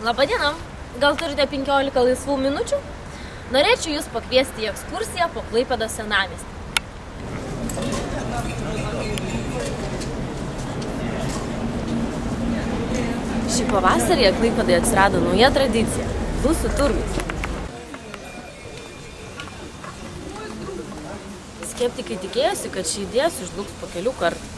Labadiena, gal turite 15 laisvų minučių? Norėčiau jūs pakviesti į ekskursiją po Klaipėdos senamiestį. Šį pavasarį Klaipėdoje atsirado nauja tradicija – blusų turgus. Skeptikai tikėjosi, kad ši idėja sužlugs po kelių kartų.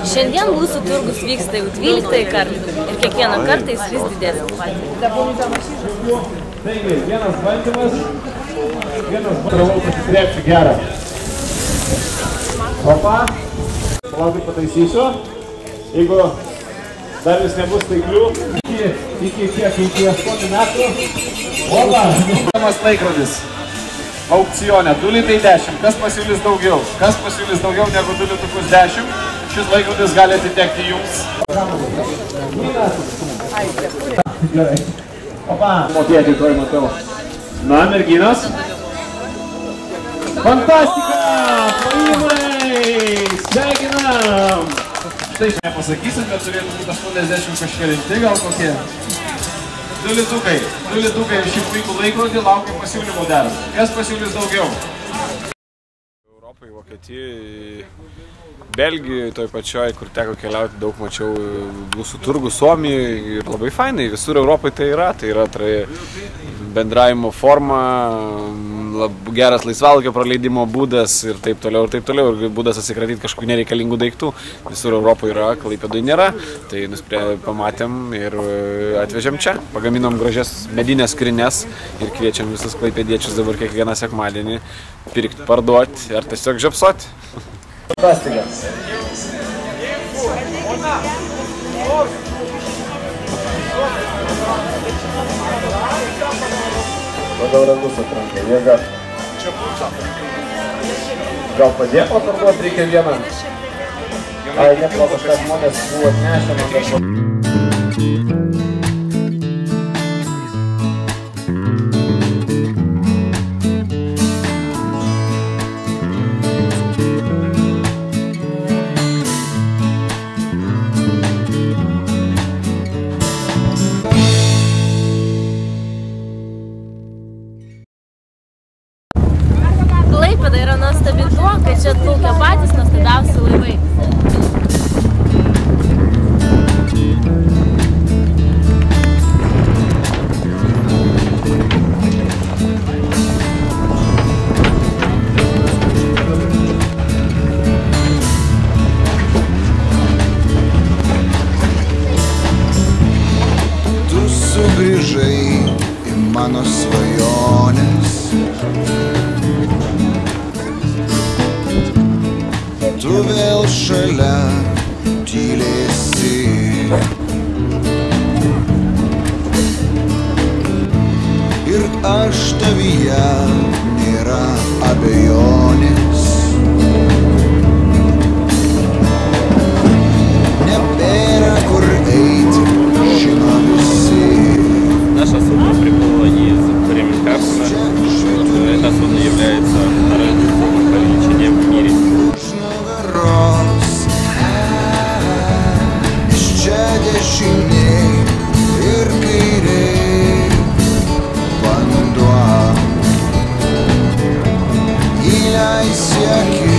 Šiandien blusų turgus vyksta jau 12 kartą ir kiekvieną kartą jis vis didesnis. Taigi, vienas bandymas, pravau pasikrepšį gerą. Opa, palaukit pataisysiu. Jeigu dar vis nebus taiklių, iki 8 metų. Opa! Nustamas laikrodis. Aukcione 2 litai 10. Kas pasiūlys daugiau? Kas pasiūlys daugiau negu 2 litukus 10? Šis laikrodis gali atitekti jums. Gerai. Opa! Mokėti toj matau. Na, merginos. Fantastika! Plojimai! Sveikinam! Štai nepasakysim, bet turėtų būti 80 kažkelinti, gal kokie. 2 litukai ir šį puikų laikrodį laukia pasiūlymų dar. Kas pasiūlys daugiau? Europai, Vokietijoje, Belgijoje, toj pačioj, kur teko keliauti, daug mačiau blusų turgų, Suomijoje ir labai fainai. Visur Europai tai yra bendravimo forma, geras laisvalaikio praleidimo būdas ir taip toliau, ir būdas atsikratyti kažkokių nereikalingų daiktų. Visur Europoje yra, Klaipėdoje nėra, tai pamatėm ir atvežėm čia. Pagaminom gražias medinės skrynes ir kviečiam visus klaipėdiečius dabar kiekvieną sekmadienį pirkti, parduoti ar tiesiog žiopsoti. Fantastika. Pagal ragus atranka, jėga. Gal padėko parduoti reikia vieną? Ai, neplotas, kad žmonės buvo atnešę man kažko. Klaipėda yra nuostabi tuo, kad čia atplaukia patys nuostabiausi laivai. Tu sugrįžai į mano svajonės. Tu vėl šalia tylėsi. Ir aš tavyje nėra abejonės. Nebėra kur eiti, žino visi. Наше судно прибыло из Бремен-Карсона. Это судно является вторым судном по величине в мире. Iš čia dešiniai ir kairiai vanduo įleisi akis.